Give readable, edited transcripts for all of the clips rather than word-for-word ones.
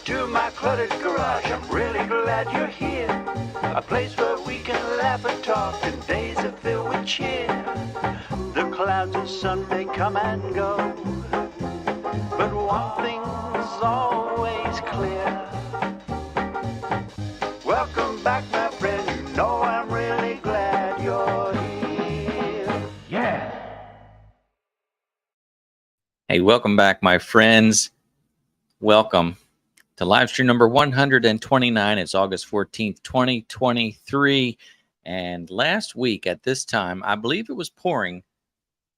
to my cluttered garage. I'm really glad you're here. A place where we can laugh and talk and days are filled with cheer. The clouds of sun may come and go, but one thing's always clear. Welcome back, my friend. You know I'm really glad you're here. Yeah. Hey, welcome back, my friends. Welcome to live stream number 129. It's August 14th, 2023. And last week at this time, I believe it was pouring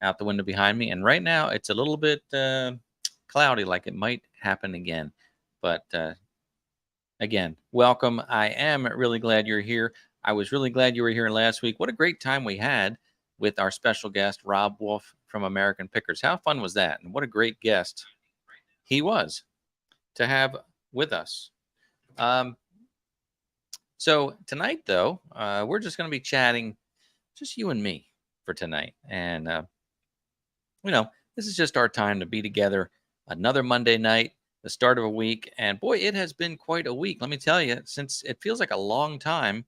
out the window behind me. And right now it's a little bit cloudy, like it might happen again. But again, welcome. I am really glad you're here. I was really glad you were here last week. What a great time we had with our special guest, Rob Wolf from American Pickers. How fun was that? And what a great guest he was to have with us. So tonight, though, we're just going to be chatting, just you and me for tonight. And, this is just our time to be together. Another Monday night, the start of a week. And boy, it has been quite a week. Let me tell you, since it feels like a long time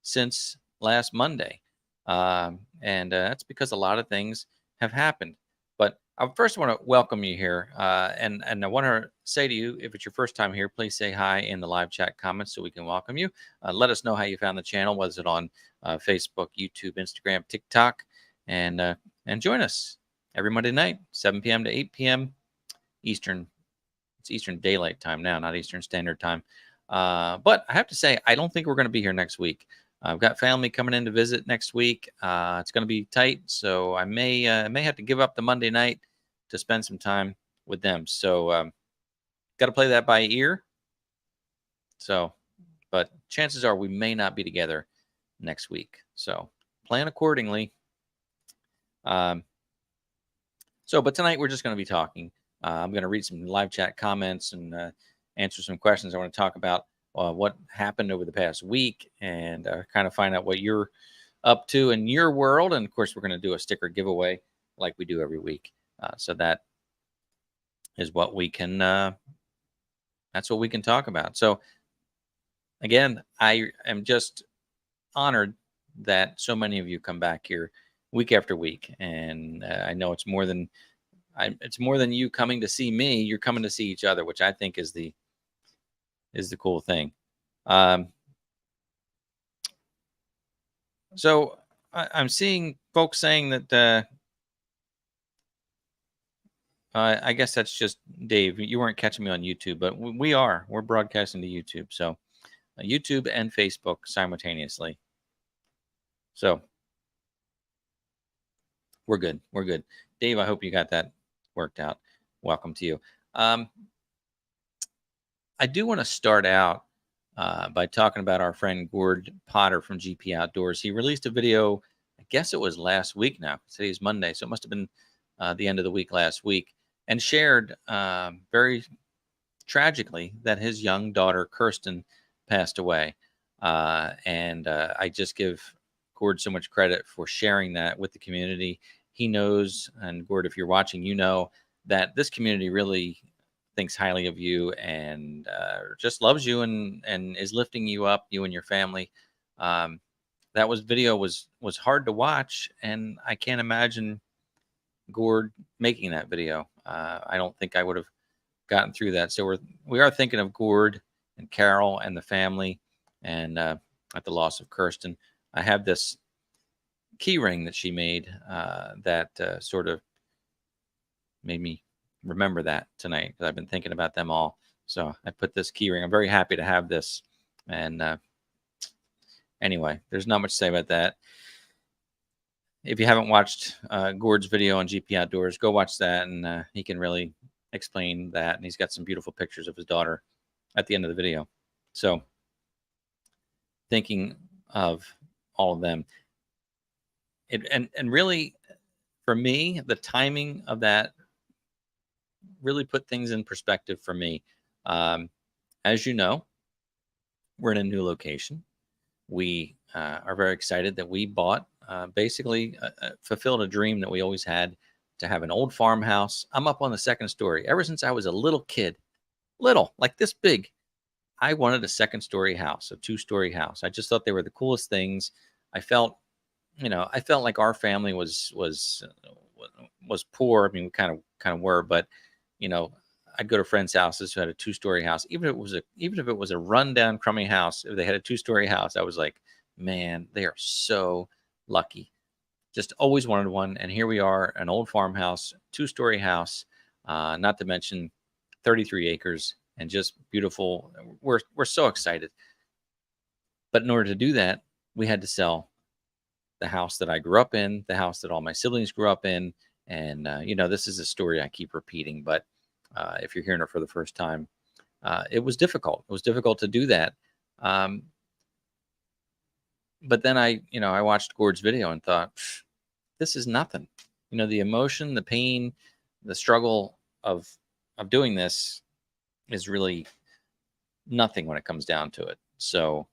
since last Monday. And that's because a lot of things have happened. But I first want to welcome you here. And I want to say to you, if it's your first time here, please say hi in the live chat comments so we can welcome you. Let us know how you found the channel. Was it on Facebook, YouTube, Instagram, TikTok? And join us every Monday night, 7 p.m. to 8 p.m. Eastern. It's Eastern Daylight Time now, not Eastern Standard Time. But I have to say, I don't think we're going to be here next week. I've got family coming in to visit next week. It's going to be tight, so I may have to give up the Monday night to spend some time with them. So got to play that by ear. So, but chances are we may not be together next week. So plan accordingly. But tonight we're just going to be talking. I'm going to read some live chat comments and answer some questions. I want to talk about what happened over the past week and kind of find out what you're up to in your world. And of course, we're going to do a sticker giveaway like we do every week. So that is what we can, that's what we can talk about. So again, I am just honored that so many of you come back here week after week. And I know it's more than you coming to see me. You're coming to see each other, which I think is the cool thing. So I'm seeing folks saying that I guess that's just Dave. You weren't catching me on YouTube, but we're broadcasting to YouTube. So YouTube and Facebook simultaneously. So we're good. We're good. Dave, I hope you got that worked out. Welcome to you. I do want to start out by talking about our friend Gord Potter from GP Outdoors. He released a video, I guess it was last week now. Today's Monday, so it must have been the end of the week last week, and shared very tragically that his young daughter, Kirsten, passed away. And I just give Gord so much credit for sharing that with the community. He knows, and Gord, if you're watching, you know that this community really thinks highly of you and just loves you and is lifting you up, you and your family. That video was hard to watch, and I can't imagine Gord making that video. I don't think I would have gotten through that. So we are thinking of Gord and Carol and the family, and at the loss of Kirsten. I have this key ring that she made that sort of made me remember that tonight, because I've been thinking about them all. So I put this key ring. I'm very happy to have this. And anyway, there's not much to say about that. If you haven't watched Gord's video on GP Outdoors, go watch that, and he can really explain that. And he's got some beautiful pictures of his daughter at the end of the video. So thinking of all of them. And really, for me, the timing of that really put things in perspective for me. As you know, we're in a new location. We are very excited that we bought, basically fulfilled a dream that we always had, to have an old farmhouse. I'm up on the second story. Ever since I was a little kid, little, like this big, I wanted a second-story house, a two-story house. I just thought they were the coolest things. I felt, I felt like our family was poor. I mean, we kind of were, but you know, I'd go to friends' houses who had a two-story house. Even if it was a rundown, crummy house, if they had a two-story house, I was like, man, they are so lucky. Just always wanted one, and here we are, an old farmhouse, two-story house, not to mention 33 acres, and just beautiful. We're so excited. But in order to do that, we had to sell the house that I grew up in, the house that all my siblings grew up in. And, this is a story I keep repeating, but if you're hearing it for the first time, it was difficult. It was difficult to do that. But then I watched Gord's video and thought, this is nothing. The emotion, the pain, the struggle of doing this is really nothing when it comes down to it. So,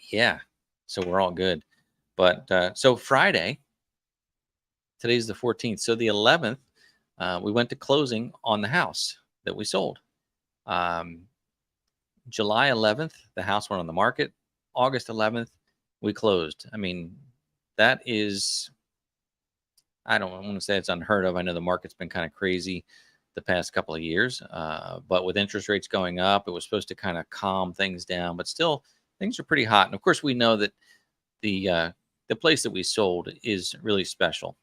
yeah, so we're all good. But so Friday, today's the 14th. So the 11th, we went to closing on the house that we sold. July 11th, the house went on the market. August 11th, we closed. I mean, that is, I don't want to say it's unheard of. I know the market's been kind of crazy the past couple of years, but with interest rates going up, it was supposed to kind of calm things down, but still things are pretty hot. And of course, we know that the place that we sold is really special.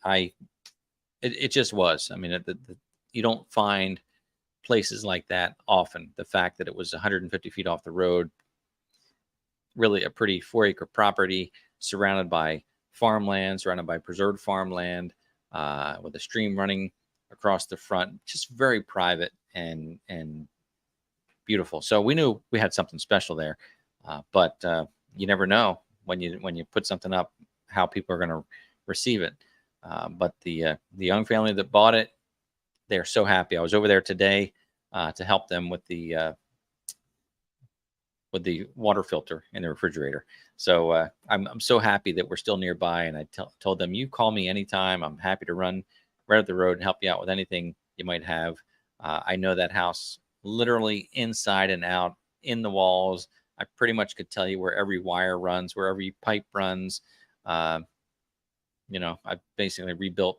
It just was. I mean, you don't find places like that often. The fact that it was 150 feet off the road, really a pretty 4-acre property surrounded by farmland, surrounded by preserved farmland, with a stream running across the front, just very private and beautiful. So we knew we had something special there, but you never know when you put something up how people are going to receive it. But the young family that bought it, they're so happy. I was over there today to help them with the water filter in the refrigerator. So I'm so happy that we're still nearby. And I told them, you call me anytime. I'm happy to run right up the road and help you out with anything you might have. I know that house literally inside and out, in the walls. I pretty much could tell you where every wire runs, where every pipe runs. I basically rebuilt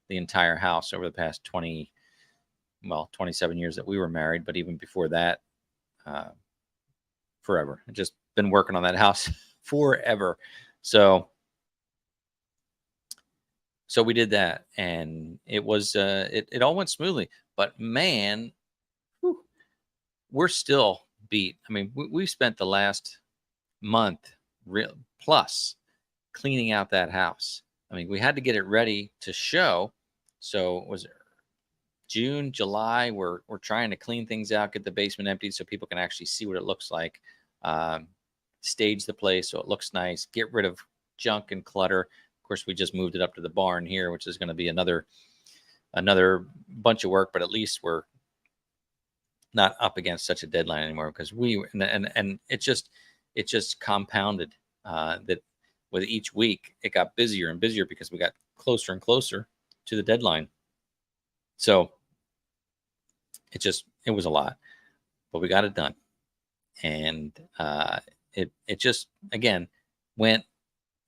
the entire house over the past 27 years that we were married, but even before that, forever. I've just been working on that house forever. So we did that, and it was it all went smoothly. But man, whew, we're still beat. I mean, we spent the last month plus cleaning out that house. I mean, we had to get it ready to show. So it was June, July. We're trying to clean things out, get the basement empty so people can actually see what it looks like. Stage the place so it looks nice. Get rid of junk and clutter. Of course, we just moved it up to the barn here, which is going to be another bunch of work. But at least we're not up against such a deadline anymore, because and it just compounded that with each week it got busier and busier because we got closer and closer to the deadline. So it was a lot, but we got it done. And it just, again, went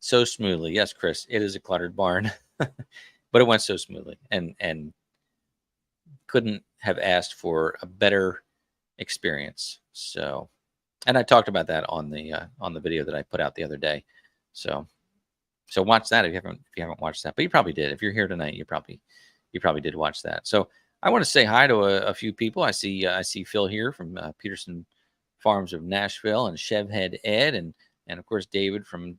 so smoothly. Yes, Chris, it is a cluttered barn, but it went so smoothly, and couldn't have asked for a better experience. So, and I talked about that on the video that I put out the other day. So watch that if you haven't watched that. But you probably did. If you're here tonight, you probably did watch that. So I want to say hi to a few people. I see Phil here from Peterson Farms of Nashville, and Chevhead Ed, and of course David from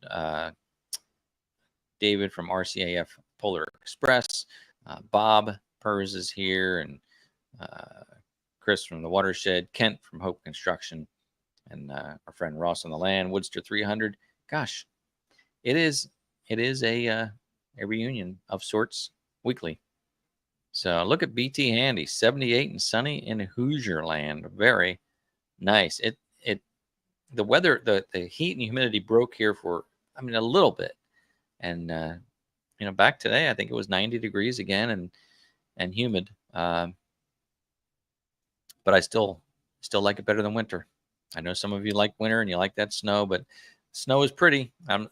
RCAF Polar Express. Bob Pers is here, and Chris from the Watershed, Kent from Hope Construction, and our friend Ross on the Land, Woodster 300. Gosh, it is a reunion of sorts weekly. So look at BT Handy, 78 and sunny in Hoosier Land. Very nice. The weather, the heat and humidity broke here for, a little bit. And, back today, I think it was 90 degrees again and humid. but I still like it better than winter. I know some of you like winter and you like that snow, but snow is pretty. I'm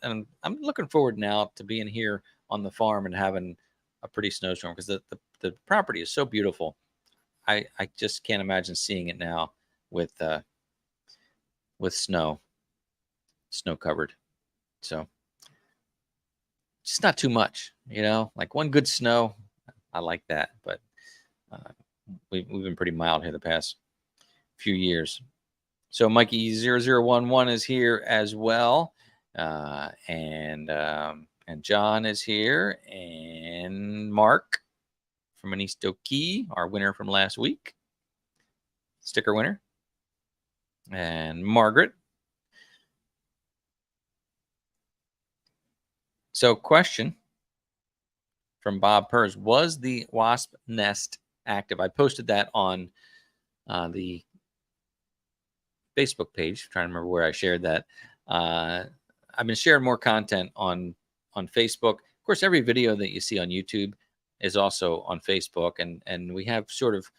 looking forward now to being here on the farm and having a pretty snowstorm, because the property is so beautiful. I just can't imagine seeing it now with snow covered. So just not too much, like one good snow. I like that, but uh, we've been pretty mild here the past few years. So Mikey 0011 is here as well, and John is here, and Mark from Anisto Key, our winner from last week, sticker winner, and Margaret. So question from Bob Pers: was the wasp nest active? I posted that on the Facebook page. I'm trying to remember where I shared that. I've been sharing more content on Facebook. Of course, every video that you see on YouTube is also on Facebook, and we have sort of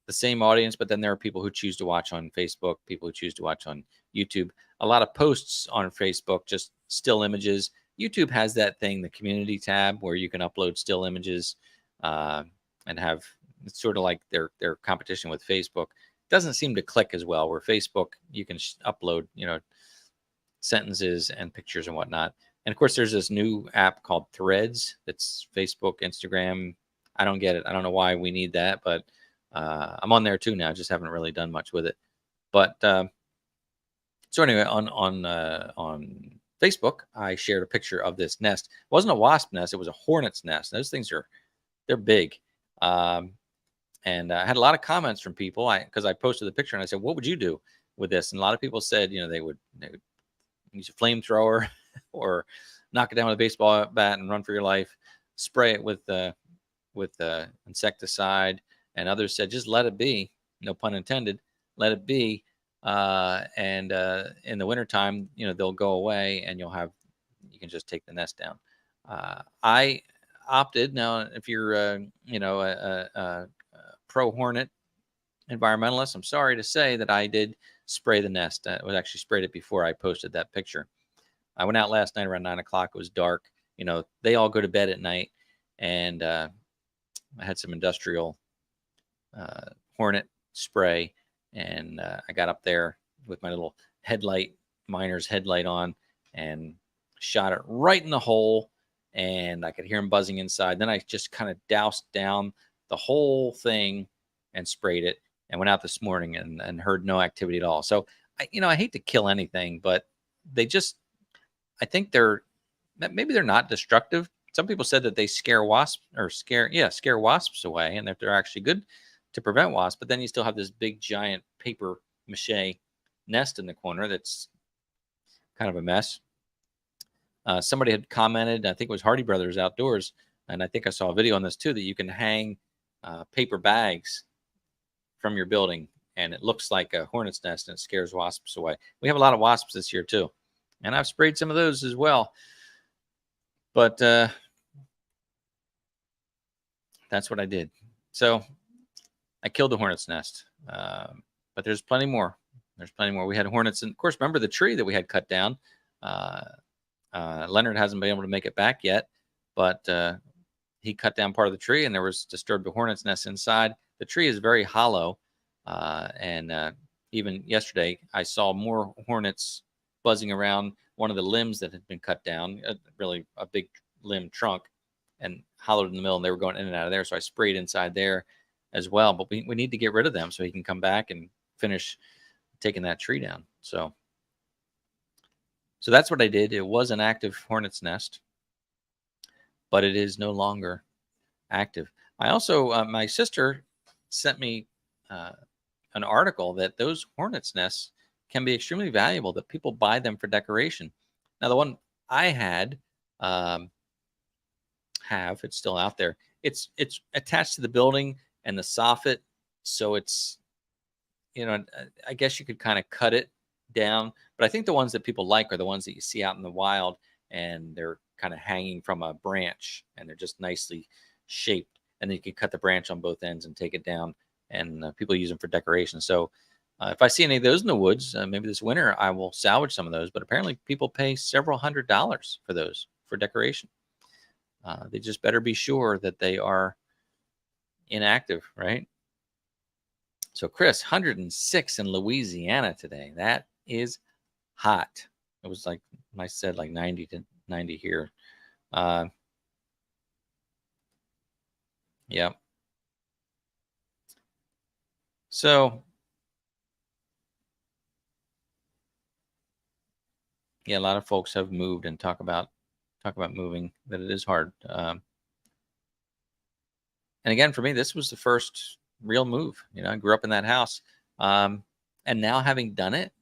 the same audience, but then there are people who choose to watch on Facebook, people who choose to watch on YouTube. A lot of posts on Facebook, just still images. YouTube has that thing, the community tab, where you can upload still images and have, it's sort of like their competition with Facebook. Doesn't seem to click as well, where Facebook, you can upload, sentences and pictures and whatnot. And of course, there's this new app called Threads that's Facebook, Instagram. I don't get it. I don't know why we need that, but I'm on there too now. I just haven't really done much with it. But so anyway, on Facebook, I shared a picture of this nest. It wasn't a wasp nest; it was a hornet's nest. Those things they're big. And I had a lot of comments from people because I posted the picture and I said, "What would you do with this?" And a lot of people said, they would use a flamethrower or knock it down with a baseball bat and run for your life, spray it with insecticide. And others said, just let it be, no pun intended, let it be. And in the wintertime, they'll go away and you can just take the nest down. I opted, now if you're a pro hornet environmentalist, I'm sorry to say that I did spray the nest. I was actually sprayed it before I posted that picture. I went out last night around 9 o'clock. It was dark. They all go to bed at night, and I had some industrial hornet spray, and I got up there with my little miner's headlight on, and shot it right in the hole, and I could hear them buzzing inside. Then I just kind of doused down the whole thing and sprayed it, and went out this morning and heard no activity at all. So I hate to kill anything, but I think maybe they're not destructive. Some people said that they scare wasps away, and that they're actually good to prevent wasps. But then you still have this big giant paper mache nest in the corner that's kind of a mess. Somebody had commented, I think it was Hardy Brothers Outdoors, and I think I saw a video on this too, that you can hang paper bags from your building, and it looks like a hornet's nest, and it scares wasps away. We have a lot of wasps this year too, and I've sprayed some of those as well. But that's what I did. So I killed the hornet's nest, but there's plenty more. There's plenty more. We had hornets, and of course, remember the tree that we had cut down. Leonard hasn't been able to make it back yet, but he cut down part of the tree, and there was disturbed hornet's nest inside. The tree is very hollow, and even yesterday I saw more hornets buzzing around one of the limbs that had been cut down, really a big limb trunk, and hollowed in the middle, and they were going in and out of there. So I sprayed inside there as well. But we need to get rid of them so he can come back and finish taking that tree down. So that's what I did. It was an active hornet's nest, but it is no longer active. I also, my sister sent me an article that those hornet's nests can be extremely valuable, that people buy them for decoration. Now, the one I had, it's still out there. It's attached to the building and the soffit. So it's, I guess you could kind of cut it down, but I think the ones that people like are the ones that you see out in the wild, and they're kind of hanging from a branch, and they're just nicely shaped, and then you can cut the branch on both ends and take it down and people use them for decoration. So if I see any of those in the woods, maybe this winter, I will salvage some of those. But apparently people pay several $100s for those for decoration. They just better be sure that they are inactive, right? So Chris, 106 in Louisiana today. That is hot. It was like I said, like 90 to 90 here. Yeah. So yeah, a lot of folks have moved and talk about moving, that it is hard. And again, for me, this was the first real move. I grew up in that house. And now having done it,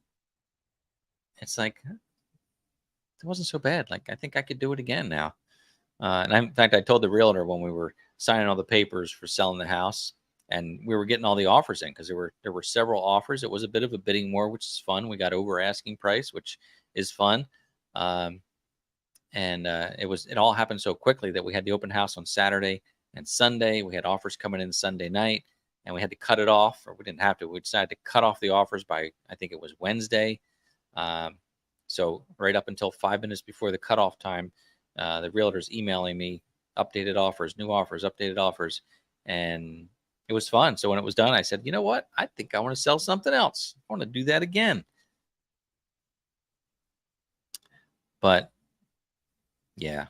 it's like, it wasn't so bad. Like, I think I could do it again now. In fact, I told the realtor when we were signing all the papers for selling the house, and we were getting all the offers in, because there were several offers. It was a bit of a bidding war, which is fun. We got over asking price, which is fun. And it all happened so quickly that we had the open house on Saturday and Sunday. We had offers coming in Sunday night, and we had to cut it off, or we didn't have to. We decided to cut off the offers by, I think it was Wednesday. So right up until 5 minutes before the cutoff time, the realtor's emailing me updated offers, new offers, updated offers, and it was fun. So when it was done, I said, you know what? I think I want to sell something else. I want to do that again. But yeah,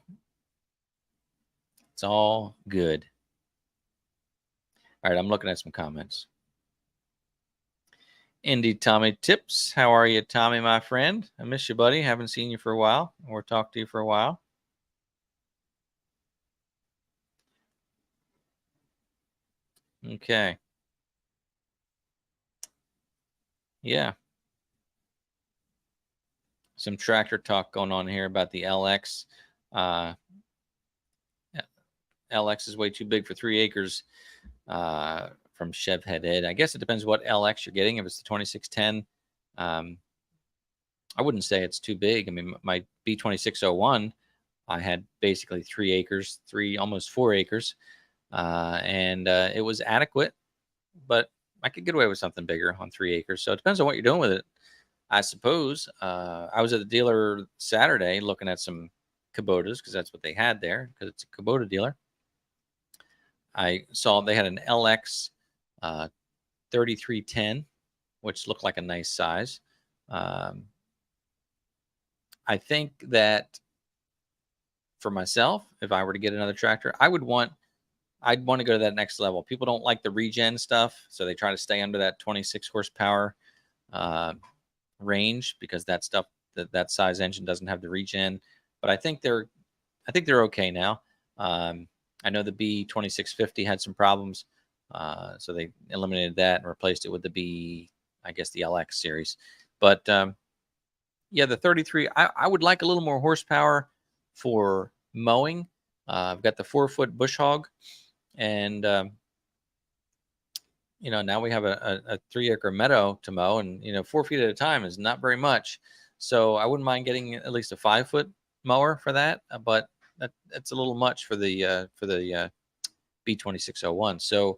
it's all good. All right, I'm looking at some comments. Indy Tommy Tips. How are you, Tommy, my friend? I miss you, buddy. Haven't seen you for a while or talked to you for a while. Okay. Yeah. Some tractor talk going on here about the LX. LX is way too big for 3 acres. From Chev Head Ed. I guess it depends what LX you're getting. If it's the 2610, I wouldn't say it's too big. I mean, my B2601, I had basically 3 acres, almost 4 acres, and it was adequate, but I could get away with something bigger on 3 acres. So it depends on what you're doing with it, I suppose. I was at the dealer Saturday looking at some Kubotas, because that's what they had there, because it's a Kubota dealer. I saw they had an LX 3310, which looked like a nice size. I think that for myself, if I were to get another tractor, I'd want to go to that next level. People don't like the regen stuff, so they try to stay under that 26 horsepower range, because that stuff, that size engine doesn't have the regen. But I think they're okay now. I know the B2650 had some problems, so they eliminated that and replaced it with the LX series. But yeah, the 33, I would like a little more horsepower for mowing. I've got the 4-foot bush hog, and now we have a 3-acre meadow to mow, and 4 feet at a time is not very much. So I wouldn't mind getting at least a 5-foot mower for that, but that's a little much for the B2601. So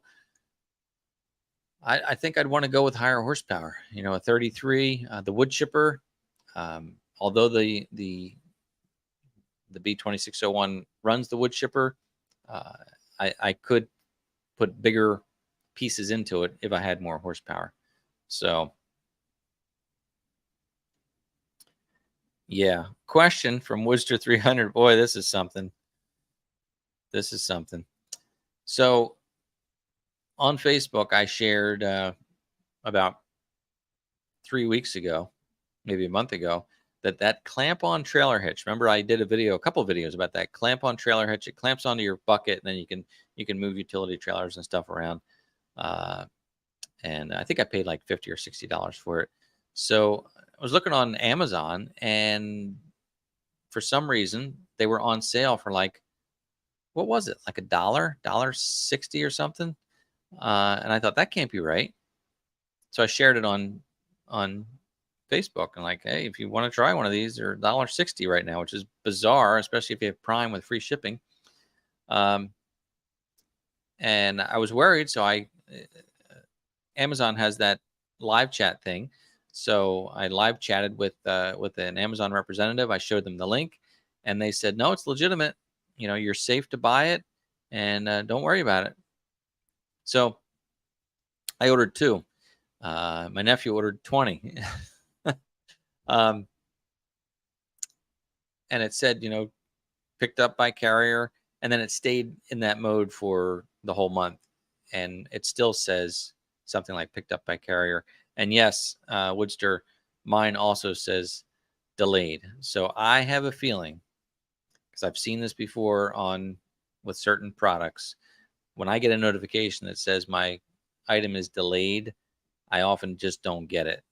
I think I'd want to go with higher horsepower. A 33, the wood chipper. Although the B2601 runs the wood chipper, I could put bigger pieces into it if I had more horsepower. So yeah. Question from Wooster 300. Boy, this is something. So on Facebook, I shared about 3 weeks ago, maybe a month ago, that clamp-on trailer hitch. Remember, I did a couple of videos about that clamp-on trailer hitch. It clamps onto your bucket, and then you can move utility trailers and stuff around. And I think I paid like $50 or $60 for it. So I was looking on Amazon, and for some reason they were on sale for like, what was it? Like $1.60 or something. And I thought, that can't be right. So I shared it on Facebook, and like, hey, if you want to try one of these, they're $1.60 right now, which is bizarre, especially if you have Prime with free shipping. And I was worried, so I Amazon has that live chat thing. So I live chatted with an Amazon representative. I showed them the link, and they said, no, it's legitimate. You know, you're safe to buy it, and don't worry about it. So I ordered 2. My nephew ordered 20. And it said, you know, picked up by carrier, and then it stayed in that mode for the whole month, and it still says something like picked up by carrier. And yes, Woodster, mine also says delayed. So I have a feeling, because I've seen this before with certain products, when I get a notification that says my item is delayed, I often just don't get it,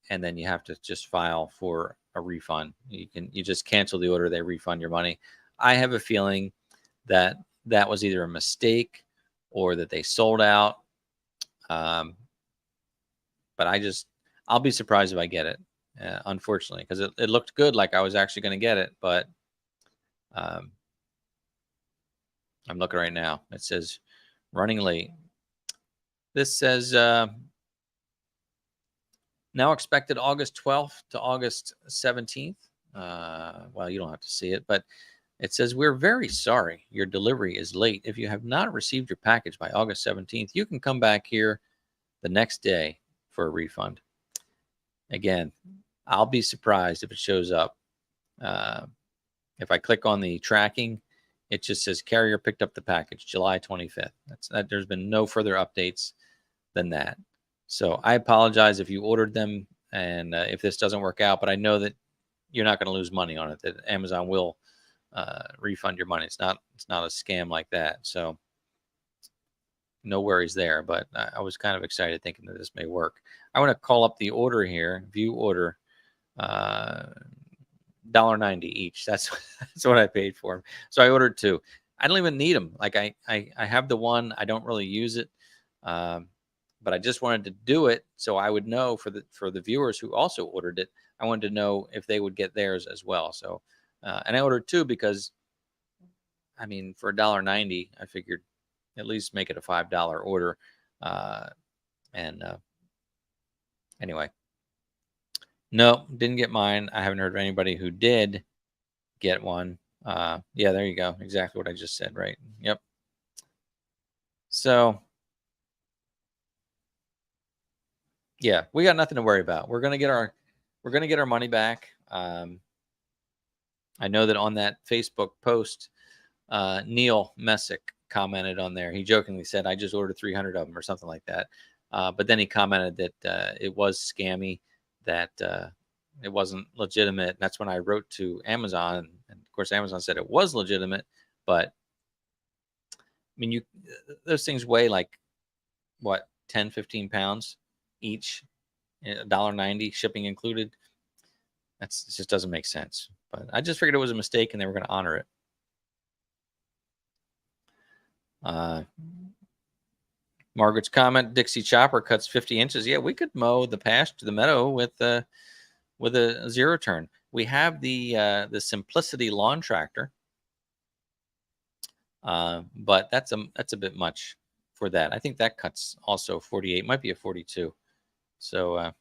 and then you have to just file for a refund. You just cancel the order, they refund your money. I have a feeling that that was either a mistake or that they sold out. But I'll be surprised if I get it, unfortunately, because it looked good, like I was actually going to get it. But I'm looking right now. It says running late. This says now expected August 12th to August 17th. Well, you don't have to see it, but it says, we're very sorry your delivery is late. If you have not received your package by August 17th, you can come back here the next day for a refund. Again, I'll be surprised if it shows up. If I click on the tracking, it just says carrier picked up the package July 25th. There's been no further updates than that. So I apologize if you ordered them and if this doesn't work out, but I know that you're not going to lose money on it, that Amazon will refund your money. It's not a scam like that. So no worries there, but I was kind of excited thinking that this may work. I want to call up the order here, view order, $1.90 each. That's what I paid for them. So I ordered 2. I don't even need them. Like I have the one, I don't really use it. But I just wanted to do it so I would know for the viewers who also ordered it, I wanted to know if they would get theirs as well. So, and I ordered 2 because, I mean, for $1.90, I figured at least make it a $5 order. Anyway, no, didn't get mine. I haven't heard of anybody who did get one. Yeah, there you go. Exactly what I just said, right? Yep. So, yeah, we got nothing to worry about. We're gonna get our money back. I know that on that Facebook post, Neil Messick commented on there. He jokingly said, "I just ordered 300 of them," or something like that. But then he commented that it was scammy, that it wasn't legitimate. And that's when I wrote to Amazon, and of course, Amazon said it was legitimate. But I mean, those things weigh like what, 10, 15 pounds each, $1.90 shipping included. It just doesn't make sense. But I just figured it was a mistake and they were going to honor it. Margaret's comment: Dixie chopper cuts 50 inches. Yeah, we could mow the pasture, the meadow, with a 0-turn. We have the Simplicity lawn tractor, but that's a bit much for that. I think that cuts also 48, might be a 42. So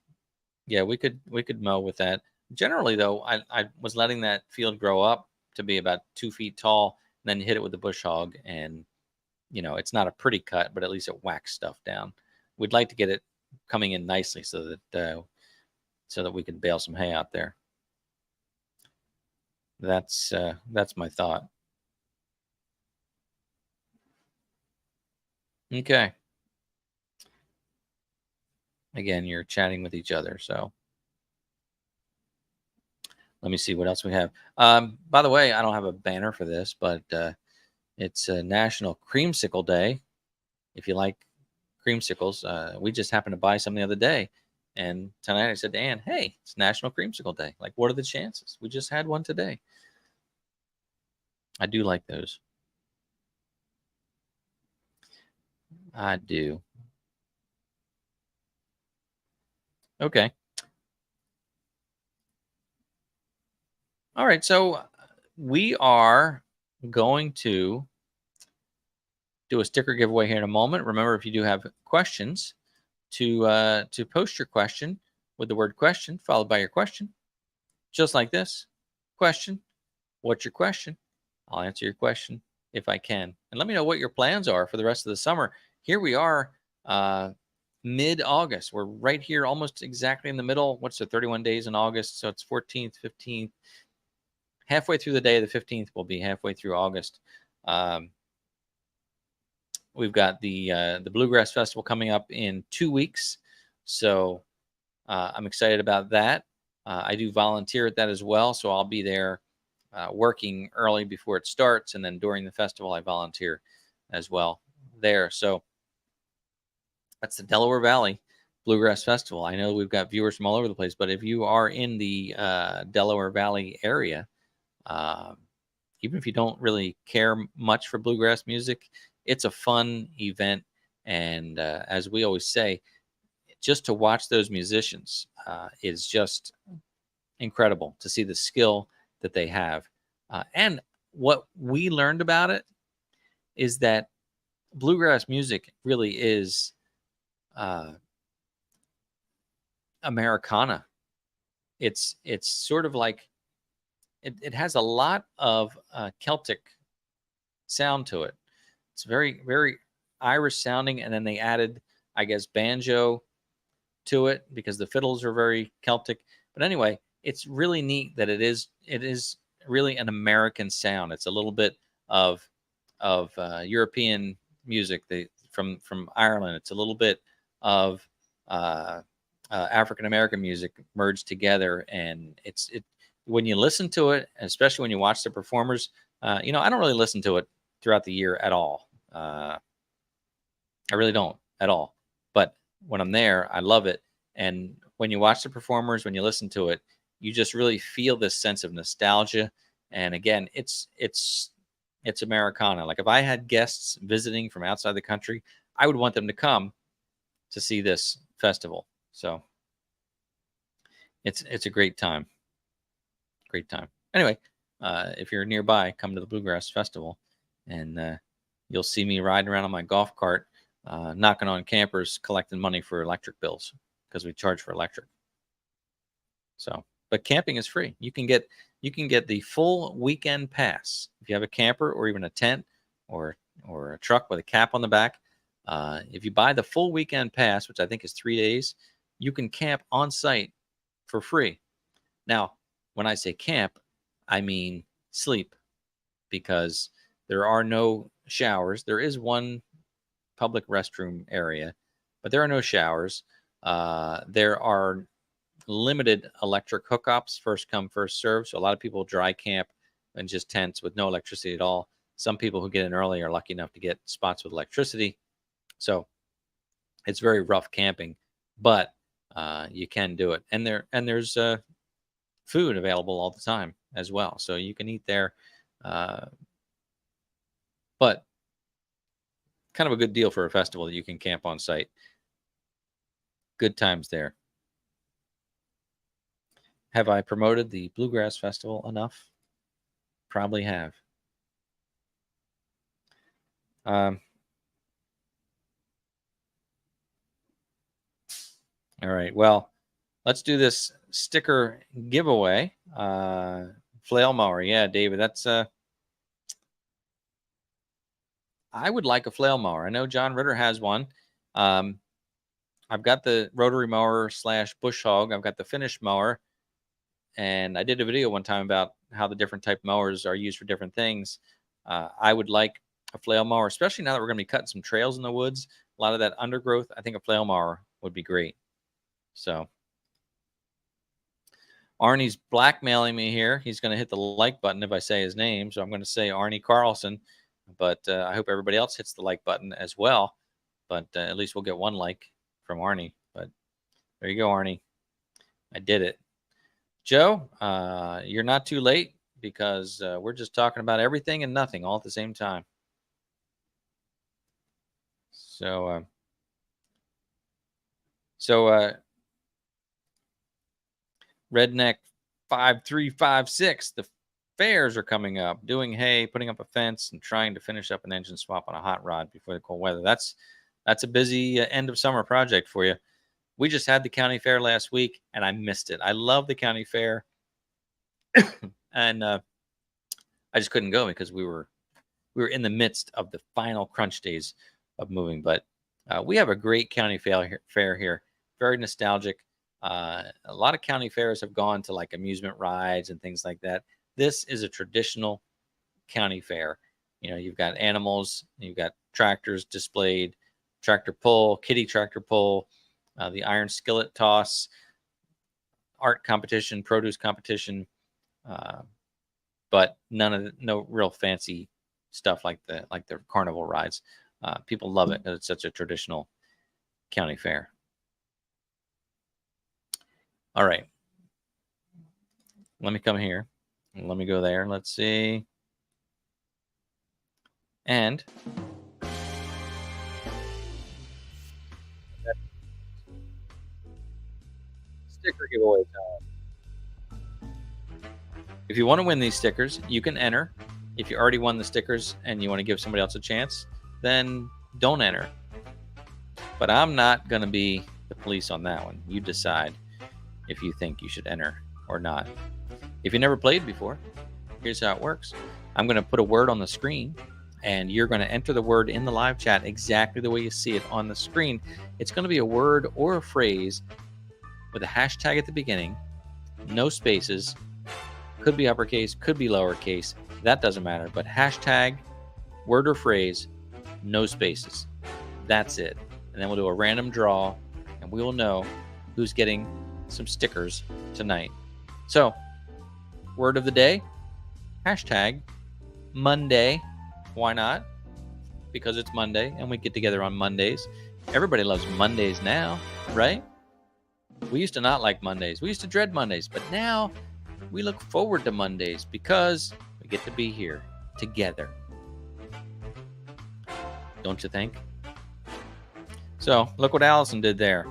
yeah, we could mow with that. Generally, though, I was letting that field grow up to be about 2 feet tall, and then hit it with the bush hog, and you know, it's not a pretty cut, but at least it whacks stuff down. We'd like to get it coming in nicely so that we can bale some hay out there. That's my thought. Okay. Again, you're chatting with each other, so let me see what else we have. By the way, I don't have a banner for this, but it's National Creamsicle Day. If you like creamsicles, we just happened to buy some the other day, and tonight I said to Ann, "Hey, it's National Creamsicle Day. Like, what are the chances? We just had one today." I do like those. I do. Okay. All right. So we are going to do a sticker giveaway here in a moment. Remember, if you do have questions, to post your question with the word question followed by your question, just like this. Question. What's your question? I'll answer your question if I can. And let me know what your plans are for the rest of the summer. Here we are, mid-August. We're right here almost exactly in the middle. What's the 31 days in August? So it's 14th, 15th. Halfway through the day of the 15th, we'll be halfway through August. We've got the Bluegrass Festival coming up in 2 weeks. So I'm excited about that. I do volunteer at that as well. So I'll be there working early before it starts. And then during the festival, I volunteer as well there. So that's the Delaware Valley Bluegrass Festival. I know we've got viewers from all over the place, but if you are in the Delaware Valley area, even if you don't really care much for bluegrass music, it's a fun event. And as we always say, just to watch those musicians is just incredible to see the skill that they have. And what we learned about it is that bluegrass music really is Americana. It's sort of like it has a lot of Celtic sound to it. It's very, very Irish sounding, and then they added, I guess, banjo to it because the fiddles are very Celtic. But anyway, it's really neat that it is really an American sound. It's a little bit of European music from Ireland. It's a little bit of African American music merged together, and it when you listen to it, especially when you watch the performers, I don't really listen to it throughout the year at all. I really don't at all. But when I'm there, I love it. And when you watch the performers, when you listen to it, you just really feel this sense of nostalgia. And again, it's Americana. Like if I had guests visiting from outside the country, I would want them to come to see this festival. So it's a great time. Great time. Anyway, if you're nearby, come to the Bluegrass Festival, and you'll see me riding around on my golf cart, knocking on campers, collecting money for electric bills because we charge for electric. So, but camping is free. You can get the full weekend pass if you have a camper or even a tent or a truck with a cap on the back. If you buy the full weekend pass, which I think is 3 days, you can camp on site for free. Now, when I say camp, I mean sleep, because there are no showers. There is one public restroom area, but there are no showers. There are limited electric hookups, first come, first serve. So a lot of people dry camp in just tents with no electricity at all. Some people who get in early are lucky enough to get spots with electricity. So it's very rough camping, but you can do it. And there's food available all the time as well, so you can eat there. But kind of a good deal for a festival that you can camp on site. Good times there. Have I promoted the Bluegrass Festival enough? Probably have. All right. Well, let's do this sticker giveaway. Flail mower. Yeah, David, that's I would like a flail mower. I know John Ritter has one. I've got the rotary mower / bush hog. I've got the finish mower. And I did a video one time about how the different type mowers are used for different things. I would like a flail mower, especially now that we're going to be cutting some trails in the woods. A lot of that undergrowth. I think a flail mower would be great. So Arnie's blackmailing me here. He's going to hit the like button if I say his name. So I'm going to say Arnie Carlson. But I hope everybody else hits the like button as well. But at least we'll get one like from Arnie. But there you go, Arnie. I did it. Joe, you're not too late, because we're just talking about everything and nothing all at the same time. So Redneck 5356, the fairs are coming up, doing hay, putting up a fence, and trying to finish up an engine swap on a hot rod before the cold weather. That's That's a busy end of summer project for you. We just had the county fair last week, and I missed it. I love the county fair, and I just couldn't go because we were in the midst of the final crunch days of moving. But we have a great county fair here, very nostalgic. A lot of county fairs have gone to like amusement rides and things like that. This is a traditional county fair. You know, you've got animals, you've got tractors displayed, tractor pull, kiddie tractor pull, the iron skillet toss, art competition, produce competition, but no real fancy stuff like the carnival rides. People love it because it's such a traditional county fair. All right, let me come here. Let me go there. Let's see. And sticker giveaway time. If you want to win these stickers, you can enter. If you already won the stickers and you want to give somebody else a chance, then don't enter. But I'm not going to be the police on that one. You decide if you think you should enter or not. If you never played before, here's how it works. I'm going to put a word on the screen, and you're going to enter the word in the live chat exactly the way you see it on the screen. It's going to be a word or a phrase with a hashtag at the beginning, no spaces, could be uppercase, could be lowercase, that doesn't matter, but hashtag, word or phrase, no spaces. That's it. And then we'll do a random draw, and we will know who's getting some stickers tonight. So, word of the day, hashtag Monday. Why not? Because it's Monday and we get together on Mondays. Everybody loves Mondays now, right? We used to not like Mondays. We used to dread Mondays, but now we look forward to Mondays because we get to be here together. Don't you think? So look what Allison did there.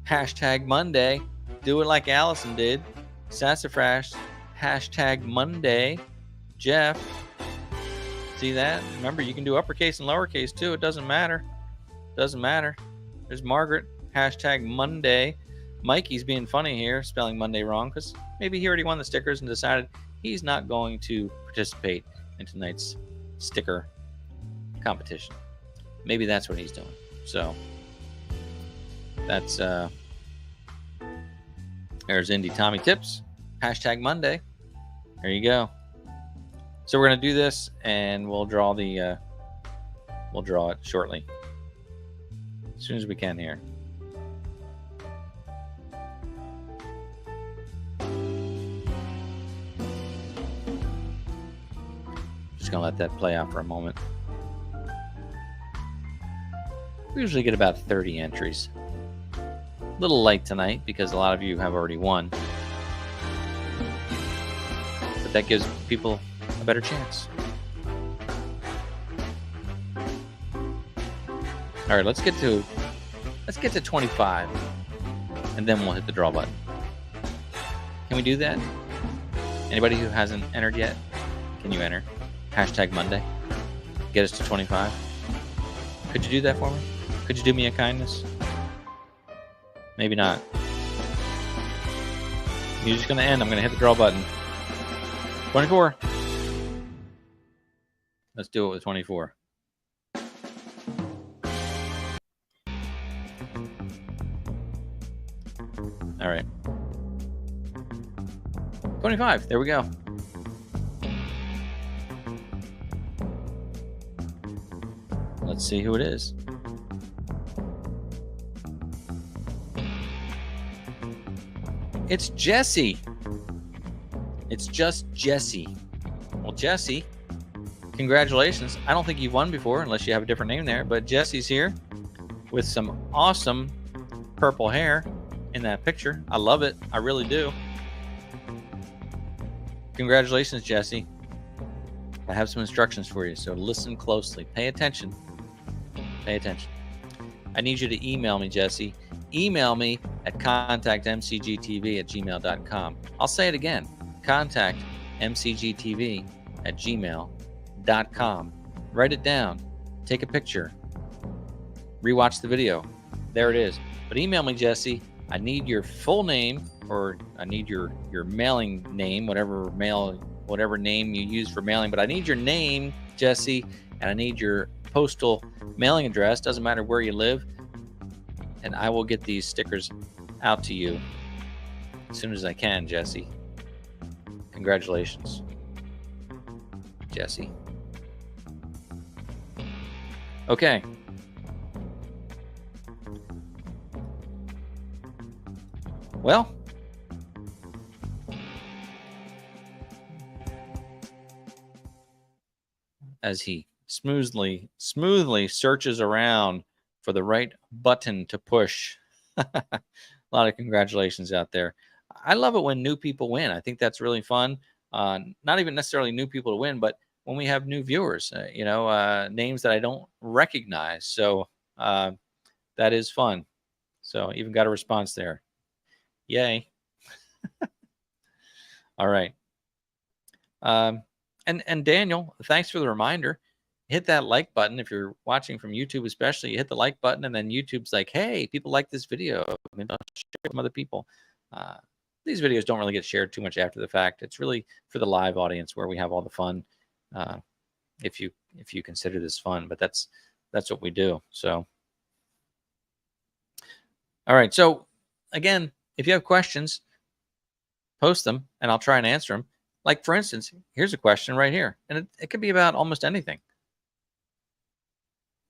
Hashtag Monday. Do it like Allison did. Sassafras. Hashtag Monday. Jeff. See that? Remember, you can do uppercase and lowercase too. It doesn't matter. Doesn't matter. There's Margaret. Hashtag Monday. Mikey's being funny here, spelling Monday wrong, because maybe he already won the stickers and decided he's not going to participate in tonight's sticker competition. Maybe that's what he's doing. So that's there's Indie Tommy Tips. Hashtag Monday. There you go. So we're gonna do this, and we'll draw it shortly, as soon as we can here. Just gonna let that play out for a moment. We usually get about 30 entries. A little light tonight because a lot of you have already won, but that gives people a better chance. All right, let's get to 25, and then we'll hit the draw button. Can we do that? Anybody who hasn't entered yet, can you enter? Hashtag Monday. Get us to 25. Could you do that for me? Could you do me a kindness? Maybe not. Music's gonna end. I'm gonna hit the draw button. 24. Let's do it with 24. All right. 25. There we go. Let's see who it is. It's Jesse. It's just Jesse. Well, Jesse, congratulations. I don't think you've won before unless you have a different name there, but Jesse's here with some awesome purple hair in that picture. I love it. I really do. Congratulations, Jesse. I have some instructions for you, so listen closely. Pay attention. Pay attention. I need you to email me, Jesse. Email me at contactmcgtv@gmail.com. I'll say it again. contactmcgtv@gmail.com. Write it down. Take a picture. rewatch the video. There it is. But email me, Jesse. I need your full name, or I need your mailing name, whatever name you use for mailing. But I need your name, Jesse, and I need your postal mailing address. Doesn't matter where you live. And I will get these stickers out to you as soon as I can, Jesse. Congratulations, Jesse. Okay. Well, as he smoothly searches around for the right button to push. A lot of congratulations out there. I love it when new people win. I think that's really fun. Not even necessarily new people to win, but when we have new viewers, names that I don't recognize. So that is fun. So even got a response there. Yay. All right. And Daniel, thanks for the reminder. Hit that like button if you're watching from YouTube, especially. You hit the like button, and then YouTube's like, "Hey, people like this video. Maybe I'll share it with some other people." These videos don't really get shared too much after the fact. It's really for the live audience where we have all the fun. If you consider this fun, but that's what we do. So, all right. So again, if you have questions, post them, and I'll try and answer them. Like, for instance, here's a question right here, and it could be about almost anything.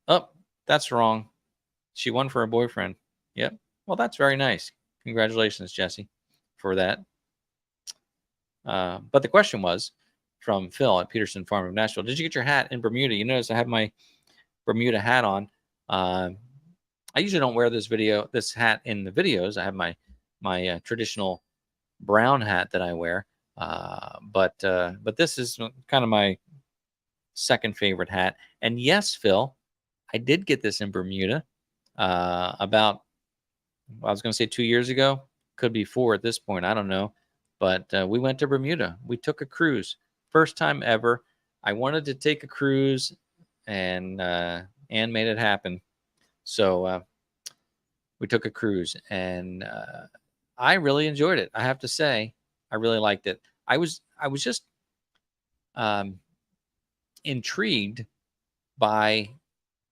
Oh, that's wrong. She won for her boyfriend. Yep. Well, that's very nice. Congratulations, Jesse, for that. But the question was from Phil at Peterson Farm of Nashville. Did you get your hat in Bermuda? You notice I have my Bermuda hat on. I usually don't wear this hat in the videos. I have my traditional brown hat that I wear. But this is kind of my second favorite hat. And yes, Phil, I did get this in Bermuda about, I was going to say 2 years ago. Could be 4 at this point. I don't know. But we went to Bermuda. We took a cruise. First time ever. I wanted to take a cruise, and Anne made it happen. So we took a cruise, and I really enjoyed it. I have to say, I really liked it. I was just intrigued by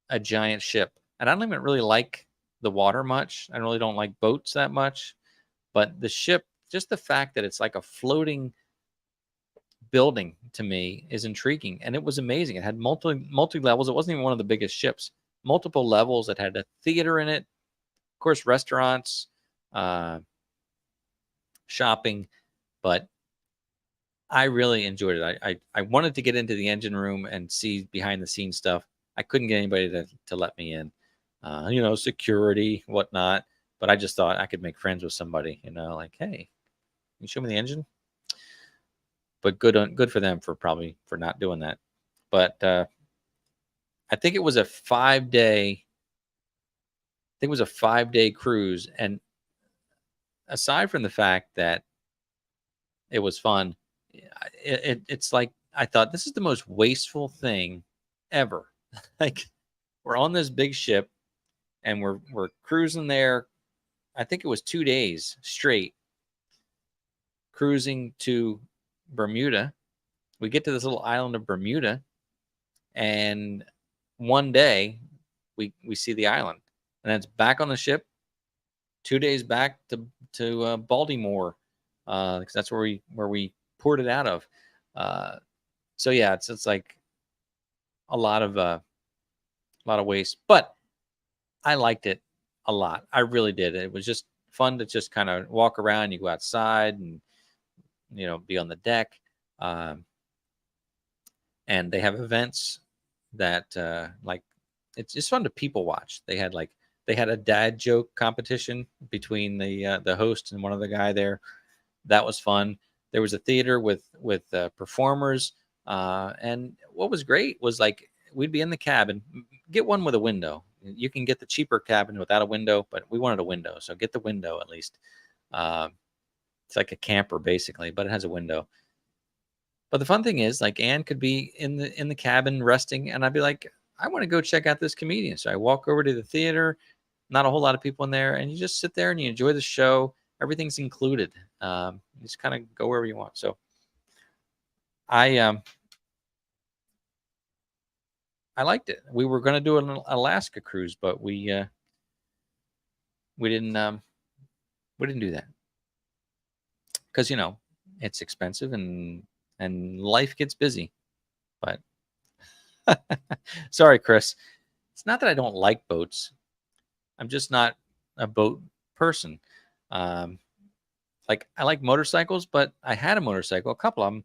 a giant ship, and I don't even really like the water much. I really don't like boats that much, but the ship, just the fact that it's like a floating building, to me is intriguing, and it was amazing. It had multi levels. It wasn't even one of the biggest ships. Multiple levels. It had a theater in it, of course, restaurants, shopping, but I really enjoyed it. I wanted to get into the engine room and see behind the scenes stuff. I couldn't get anybody to let me in, security, whatnot. But I just thought I could make friends with somebody, like, hey, can you show me the engine? But good for them for not doing that. But I think it was a 5-day. I think it was a 5-day cruise, and aside from the fact that it was fun, it's like I thought this is the most wasteful thing ever. Like, we're on this big ship, and we're cruising there. I think it was 2 days straight cruising to Bermuda. We get to this little island of Bermuda, and one day we see the island, and then it's back on the ship. 2 days back to Baltimore, because that's where we poured it out of. So yeah, it's like a lot of waste, but I liked it a lot. I really did. It was just fun to just kind of walk around. You go outside and be on the deck, and they have events that like it's just fun to people watch. They had a dad joke competition between the host and one other guy there. That was fun. There was a theater with performers, and what was great was, like, we'd be in the cabin. Get one with a window. You can get the cheaper cabin without a window, but we wanted a window, so get the window at least. It's like a camper basically, but it has a window. But the fun thing is, like, Anne could be in the cabin resting, and I'd be like, I want to go check out this comedian. So I walk over to the theater, not a whole lot of people in there, and you just sit there and you enjoy the show. Everything's included. You just kind of go wherever you want. So I liked it. We were going to do an Alaska cruise, but we didn't do that because it's expensive and life gets busy. But sorry, Chris. It's not that I don't like boats. I'm just not a boat person. Like I like motorcycles, but I had a motorcycle, a couple of them.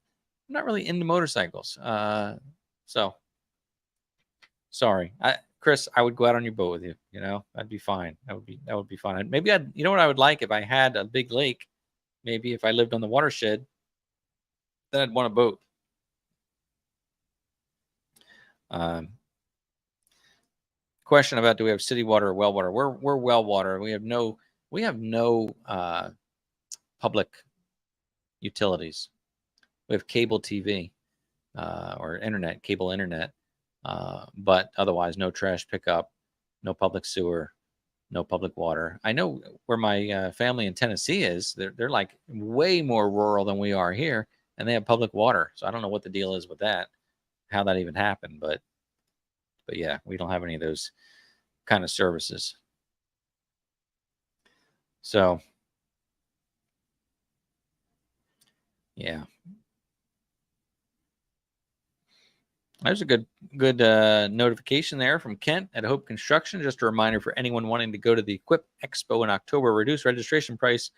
I'm not really into motorcycles. So sorry. Chris, I would go out on your boat with you. That'd be fine. That would be fun. Maybe you know what I would like if I had a big lake. Maybe if I lived on the watershed, then I'd want a boat. Question about do we have city water or well water? We're well water. We have no public utilities. We have cable TV or internet, cable internet, but otherwise no trash pickup, no public sewer, no public water. I know where my family in Tennessee is. They're like way more rural than we are here, and they have public water. So I don't know what the deal is with that, how that even happened, but yeah, we don't have any of those kind of services. So yeah, there's a good notification there from Kent at Hope Construction. Just a reminder for anyone wanting to go to the Equip Expo in October. Reduced registration price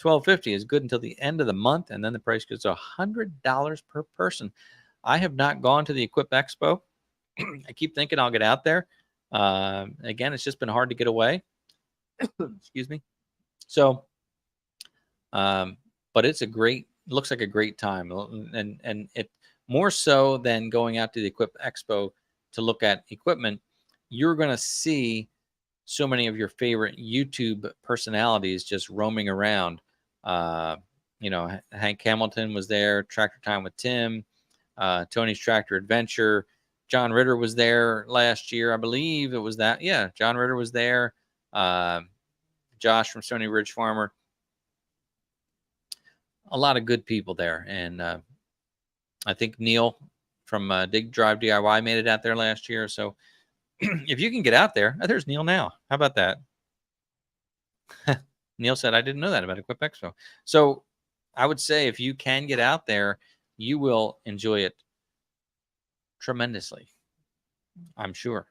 $12.50 is good until the end of the month, and then the price goes to $100 per person. I have not gone to the Equip Expo. I keep thinking I'll get out there. Again, it's just been hard to get away. Excuse me. So, but it's looks like a great time, and it more so than going out to the Equip Expo to look at equipment. You're going to see so many of your favorite YouTube personalities just roaming around. Hank Hamilton was there, Tractor Time with Tim, Tony's Tractor Adventure. John Ritter was there last year, I believe it was that. Yeah, John Ritter was there. Josh from Stony Ridge Farmer. A lot of good people there. And I think Neil from Dig Drive DIY made it out there last year. So if you can get out there, there's Neil now. How about that? Neil said, I didn't know that about Equip Expo. So I would say if you can get out there, you will enjoy it tremendously, I'm sure.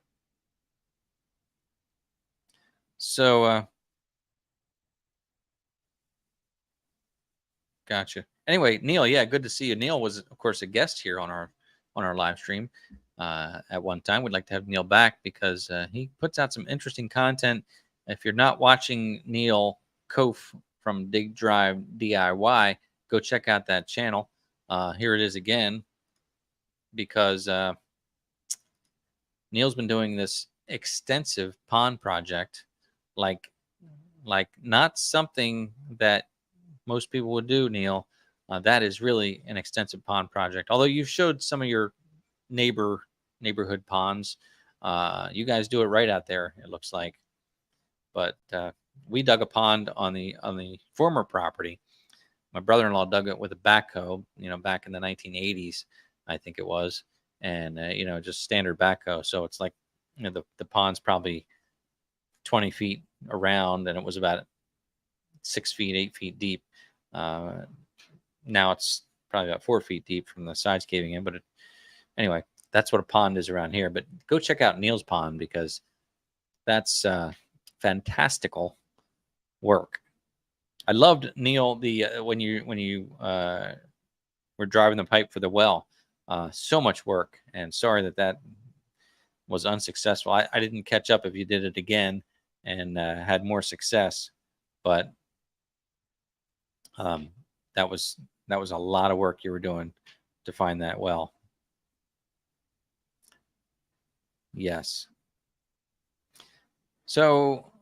So gotcha. Anyway, Neil, yeah, good to see you. Neil was, of course, a guest here on our live stream at one time. We'd like to have Neil back because he puts out some interesting content. If you're not watching Neil Kof from Dig Drive DIY, go check out that channel. Here it is again, because Neil's been doing this extensive pond project, like not something that most people would do, Neil. That is really an extensive pond project. Although you've showed some of your neighborhood ponds, you guys do it right out there, it looks like. But we dug a pond on the former property. My brother-in-law dug it with a backhoe, back in the 1980s, I think it was, and just standard backhoe. So it's like, the pond's probably 20 feet around, and it was about 6 feet, 8 feet deep. Now it's probably about 4 feet deep from the sides caving in. But anyway, that's what a pond is around here. But go check out Neil's pond, because that's fantastical work. I loved, Neil, when you were driving the pipe for the well. So much work, and sorry that was unsuccessful. I didn't catch up if you did it again and had more success, but that was a lot of work you were doing to find that well. Yes. So,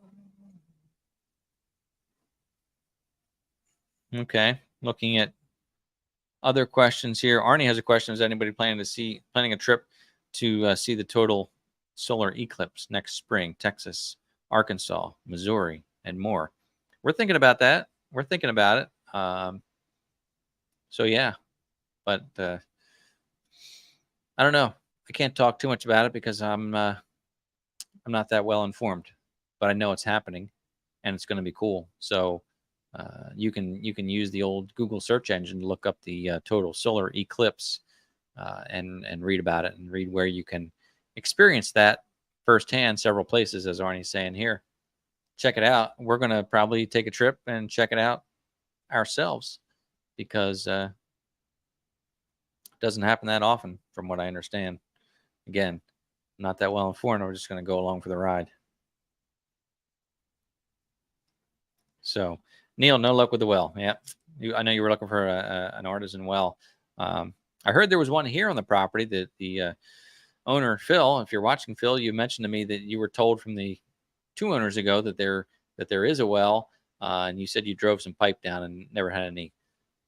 okay, looking at other questions here. Arnie has a question. Is anybody planning a trip to see the total solar eclipse next spring, Texas, Arkansas, Missouri, and more. We're thinking about that. We're thinking about it. So yeah, but I don't know. I can't talk too much about it because I'm not that well informed, but I know it's happening, and it's going to be cool. So you can use the old Google search engine to look up the total solar eclipse and read about it and read where you can experience that firsthand. Several places, as Arnie's saying here. Check it out. We're going to probably take a trip and check it out ourselves because it doesn't happen that often, from what I understand. Again, not that well informed. We're just going to go along for the ride. So, Neil, no luck with the well. Yeah, I know you were looking for an artisan well. I heard there was one here on the property that the owner, Phil, if you're watching, Phil, you mentioned to me that you were told from the 2 owners ago that there is a well, and you said you drove some pipe down and never had any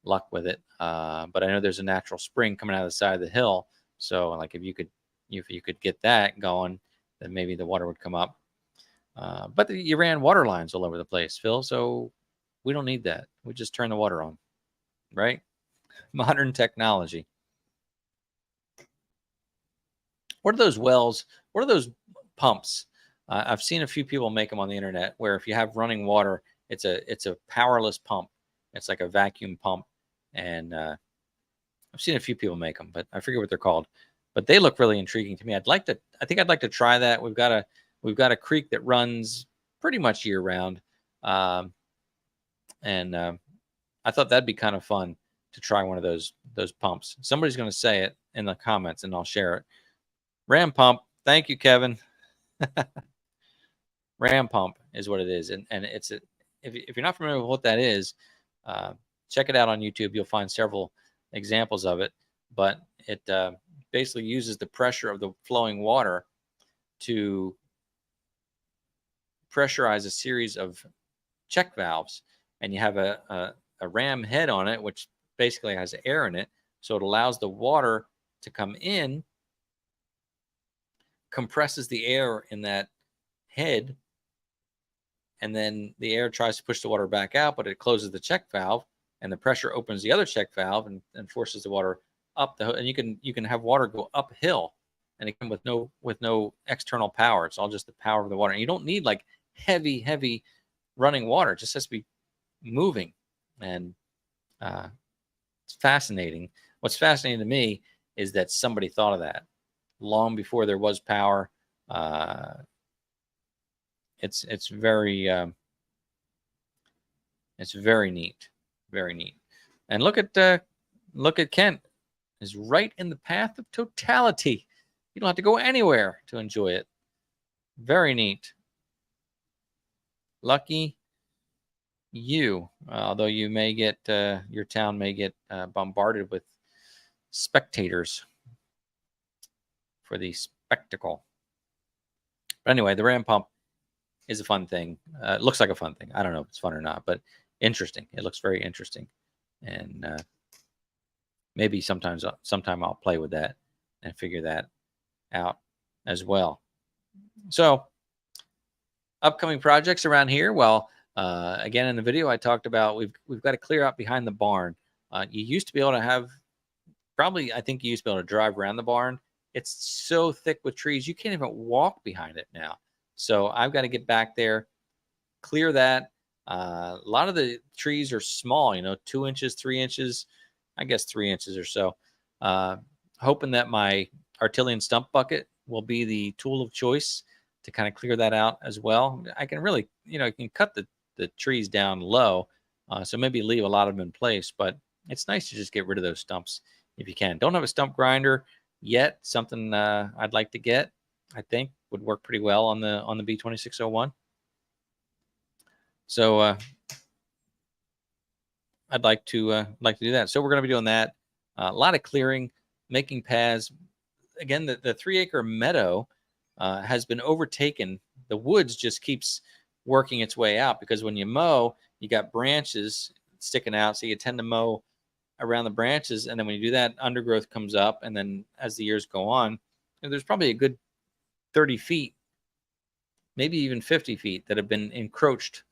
luck with it. But I know there's a natural spring coming out of the side of the hill, so like if you could get that going, then maybe the water would come up. But you ran water lines all over the place, Phil, so we don't need that. We just turn the water on, right? Modern technology. What are those wells? What are those pumps? I've seen a few people make them on the internet where if you have running water, it's a powerless pump. It's like a vacuum pump, and I've seen a few people make them, but I forget what they're called. But they look really intriguing to me. I think I'd like to try that. We've got a creek that runs pretty much year round, and I thought that'd be kind of fun to try one of those pumps. Somebody's going to say it in the comments, and I'll share it. Ram pump. Thank you, Kevin. Ram pump is what it is, and it's if you're not familiar with what that is, check it out on YouTube. You'll find several examples of it, but it basically uses the pressure of the flowing water to pressurize a series of check valves, and you have a ram head on it, which basically has air in it, so it allows the water to come in, compresses the air in that head, and then the air tries to push the water back out, but it closes the check valve, and the pressure opens the other check valve and forces the water up the, and you can have water go uphill, and it can with no external power. It's all just the power of the water, and you don't need like heavy running water. It just has to be moving, and it's fascinating. What's fascinating to me is that somebody thought of that long before there was power. It's very neat, very neat. And look at Kent, is right in the path of totality. You don't have to go anywhere to enjoy it. Very neat. Lucky you, although you may get your town may get bombarded with spectators for the spectacle. But anyway, the ram pump is a fun thing. It looks like a fun thing. I don't know if it's fun or not, but interesting. It looks very interesting, and maybe sometime I'll play with that and figure that out as well. So, upcoming projects around here. Well, again, in the video I talked about we've got to clear out behind the barn. You used to be able to have I think you used to be able to drive around the barn. It's so thick with trees you can't even walk behind it now. So I've got to get back there, clear that. A lot of the trees are small, 2 inches, 3 inches, I guess 3 inches or so. Hoping that my Artilian stump bucket will be the tool of choice to kind of clear that out as well. I can really, you can cut the trees down low, so maybe leave a lot of them in place, but it's nice to just get rid of those stumps if you can. Don't have a stump grinder yet. Something I'd like to get, I think would work pretty well on the B2601. So I'd like to do that. So we're going to be doing that. A lot of clearing, making paths. Again, the 3-acre meadow has been overtaken. The woods just keeps working its way out because when you mow, you got branches sticking out, so you tend to mow around the branches, and then when you do that, undergrowth comes up, and then as the years go on, there's probably a good 30 feet, maybe even 50 feet that have been encroached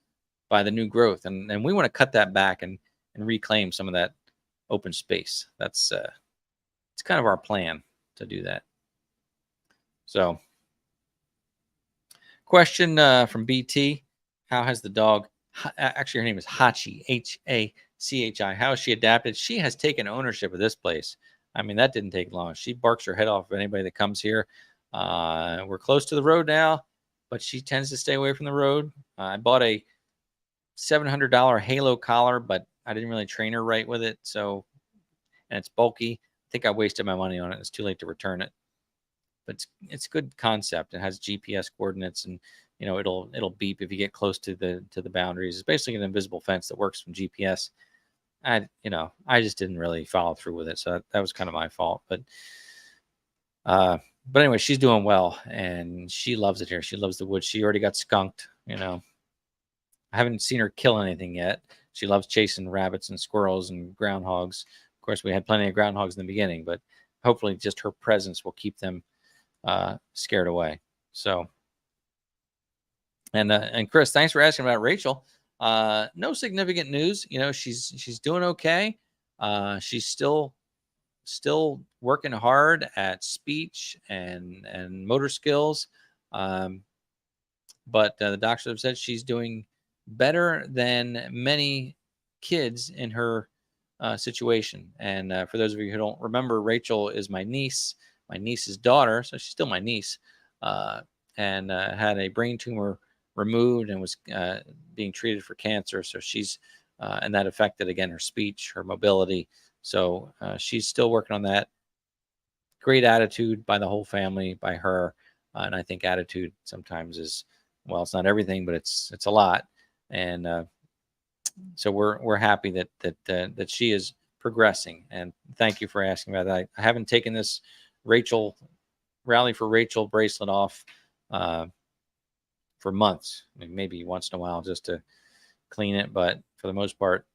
by the new growth. And we want to cut that back and reclaim some of that open space. That's it's kind of our plan to do that. So question from BT, how has the dog, actually her name is Hachi, Hachi, how has she adapted? She has taken ownership of this place. I mean, that didn't take long. She barks her head off of anybody that comes here. We're close to the road now, but she tends to stay away from the road. I bought a $700 Halo collar, but I didn't really train her right with it. So, and it's bulky. I think I wasted my money on it. It's too late to return it. But it's good concept. It has GPS coordinates, and it'll beep if you get close to the boundaries. It's basically an invisible fence that works from GPS. I just didn't really follow through with it, so that was kind of my fault. But anyway, she's doing well, and she loves it here. She loves the woods. She already got skunked. I haven't seen her kill anything yet. She loves chasing rabbits and squirrels and groundhogs. Of course, we had plenty of groundhogs in the beginning, but hopefully just her presence will keep them scared away. So, and Chris, thanks for asking about Rachel. No significant news. She's doing okay. She's still working hard at speech and motor skills. But the doctors have said she's doing better than many kids in her situation. And for those of you who don't remember, Rachel is my niece's daughter, so she's still my niece, and had a brain tumor removed and was being treated for cancer. So she's, and that affected, again, her speech, her mobility. So she's still working on that. Great attitude by the whole family, by her. And I think attitude sometimes is, well, it's not everything, but it's a lot. And so we're happy that she is progressing. And thank you for asking about that. I haven't taken this Rally for Rachel bracelet off for months. I mean, maybe once in a while just to clean it, but for the most part,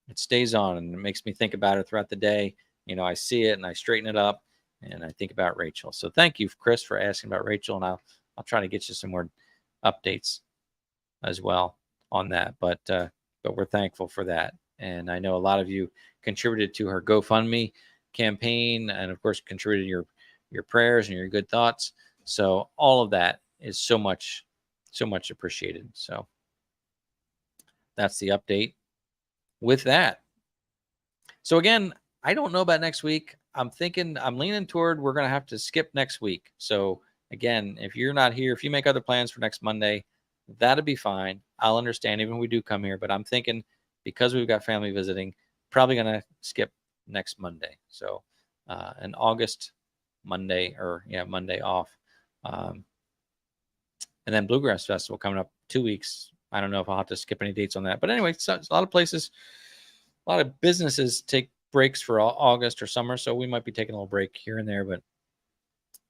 it stays on, and it makes me think about it throughout the day. I see it and I straighten it up, and I think about Rachel. So thank you, Chris, for asking about Rachel, and I'll try to get you some more updates as well on that. But we're thankful for that, and I know a lot of you contributed to her GoFundMe campaign, and of course contributed your prayers and your good thoughts. So all of that is so much appreciated. So that's the update with that. So again, I don't know about next week. I'm leaning toward we're going to have to skip next week. So again, if you're not here, if you make other plans for next Monday, that'll be fine. I'll understand even when we do come here, but I'm thinking because we've got family visiting, probably going to skip next Monday. So an August Monday, Monday off. And then Bluegrass Festival coming up 2 weeks. I don't know if I'll have to skip any dates on that. But anyway, so a lot of places, a lot of businesses take breaks for August or summer. So we might be taking a little break here and there, but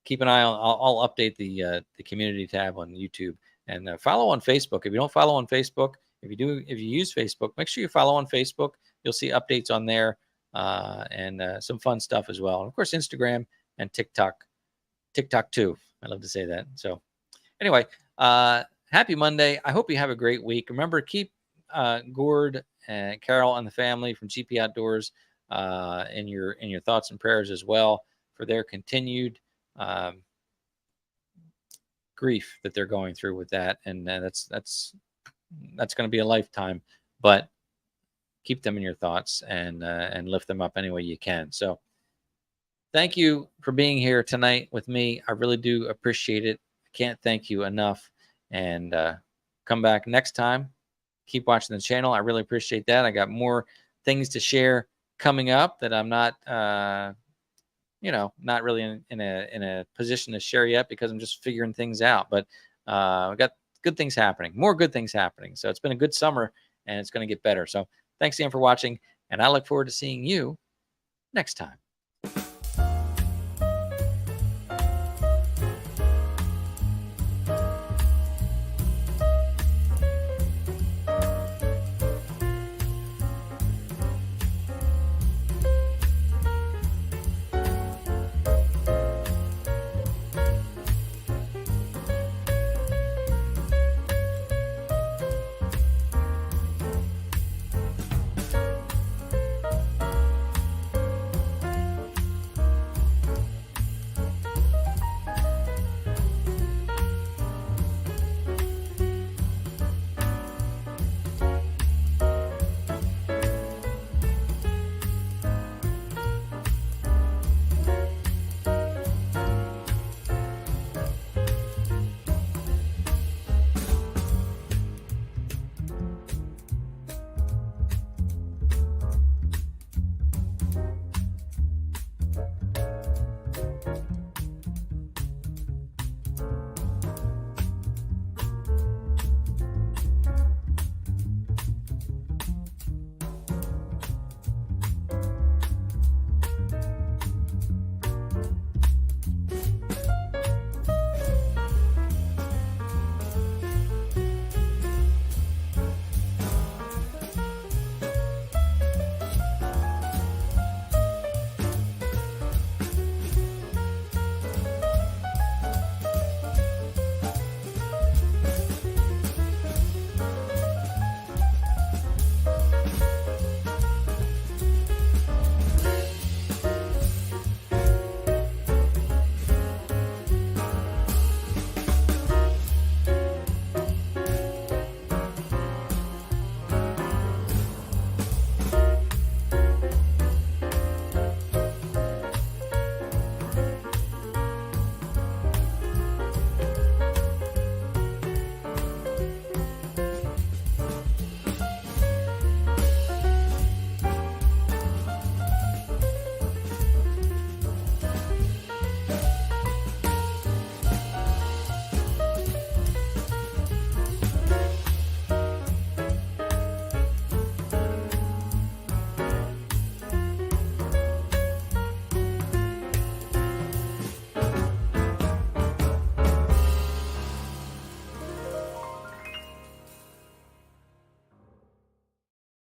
keep an eye on, I'll update the community tab on YouTube, and follow on Facebook. If you don't follow on Facebook, if you use Facebook, make sure you follow on Facebook. You'll see updates on there and some fun stuff as well. And of course, Instagram and TikTok too. I love to say that. So anyway, happy Monday. I hope you have a great week. Remember, keep Gord and Carol and the family from GP Outdoors in your thoughts and prayers as well, for their continued grief that they're going through with that. And that's going to be a lifetime, but keep them in your thoughts and lift them up any way you can. So thank you for being here tonight with me. I really do appreciate it. I can't thank you enough. And come back next time. Keep watching the channel. I really appreciate that. I got more things to share coming up that I'm not not really in a position to share yet, because I'm just figuring things out. But we got good things happening, more good things happening. So it's been a good summer, and it's going to get better. So thanks again for watching, and I look forward to seeing you next time.